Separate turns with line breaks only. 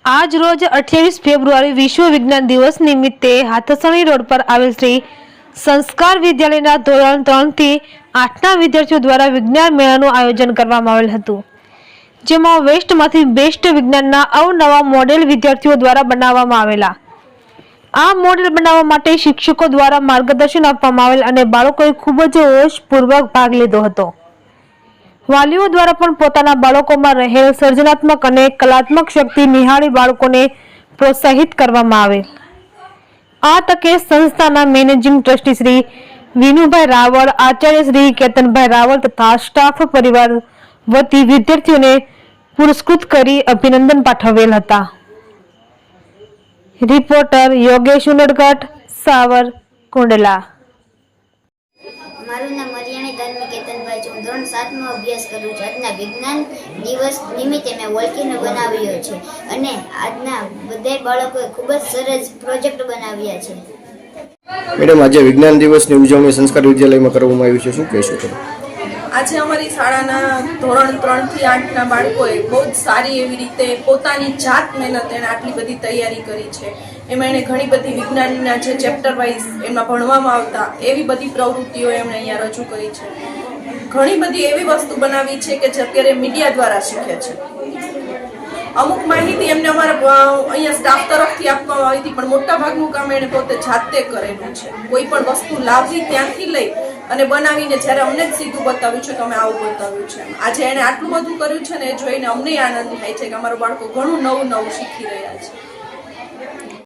આજ રોજ 28 ફેબ્રુઆરી વિશ્વ વિજ્ઞાન દિવસ નિમિત્તે હાથસણી રોડ પર આવેલ શ્રી સંસ્કાર વિદ્યાલયના ધોરણ 3 થી 8ના વિદ્યાર્થીઓ દ્વારા વિજ્ઞાન મેળાનું આયોજન કરવામાં આવેલ હતું, જેમાં વેસ્ટમાંથી બેસ્ટ વિજ્ઞાનના અવનવા મોડેલ વિદ્યાર્થીઓ દ્વારા બનાવવામાં આવેલા. આ મોડેલ બનાવવા માટે શિક્ષકો દ્વારા માર્ગદર્શન આપવામાં આવેલ અને બાળકોએ ખૂબ જ હોશપૂર્વક ભાગ લીધો હતો. વાલીઓ દ્વારા પણ પોતાના બાળકોમાં રહેલ સર્જનાત્મક અને કલાત્મક શક્તિ નિહાળી બાળકોને પ્રોત્સાહિત કરવામાં આવે. આ તકે સંસ્થાના મેનેજિંગ ટ્રસ્ટી શ્રી વિનુભાઈ રાવળ, આચાર્ય શ્રી કેતનભાઈ રાવળ તથા સ્ટાફ પરિવાર વતી વિદ્યાર્થીઓને પુરસ્કૃત કરી અભિનંદન પાઠવેલ હતા. રિપોર્ટર યોગેશ ઉનડગઢ, સાવરકુંડલા.
મારું નામ મરિયાણી ધાર્મિક કેતનભાઈ છે. હું ધોરણ 7માં અભ્યાસ કરું છું. આજના વિજ્ઞાન દિવસ નિમિત્તે મેં વોલ્કેનો બનાવ્યો છે અને આજના બધા બાળકોએ ખૂબ જ સરસ પ્રોજેક્ટ બનાવ્યા છે.
મેડમ, આજે વિજ્ઞાન દિવસની ઉજવણી સંસ્કાર વિદ્યાલયમાં કરવામાં આવી છે, શું કહેશો તમે?
આજે અમારી શાળાના ધોરણ 3 થી 8ના બાળકોએ બહુ જ સારી એવી રીતે પોતાની જાત મહેનત એને આટલી બધી તૈયારી કરી છે. એમાં એણે ઘણી બધી વિજ્ઞાનના જે ચેપ્ટર વાઇઝ એમાં ભણવામાં આવતા એવી બધી પ્રવૃત્તિઓ એમણે અહીંયા રજૂ કરી છે. ઘણી બધી એવી વસ્તુ બનાવી છે કે જે અત્યારે મીડિયા દ્વારા શીખે છે. અમુક માહિતી એમને અમારા અહીંયા સ્ટાફ તરફથી આપવામાં આવી હતી, પણ મોટા ભાગનું કામ એણે પોતે જાતે કરેલું છે. કોઈ પણ વસ્તુ લાવવી ત્યાંથી લઈ અને બનાવીને જ્યારે અમને જ સીધું બતાવ્યું છે કે અમે આવું બતાવ્યું છે. આજે એણે આટલું બધું કર્યું છે ને એ જોઈને અમને આનંદ થાય છે કે અમારા બાળકો ઘણું નવું શીખી રહ્યા છે.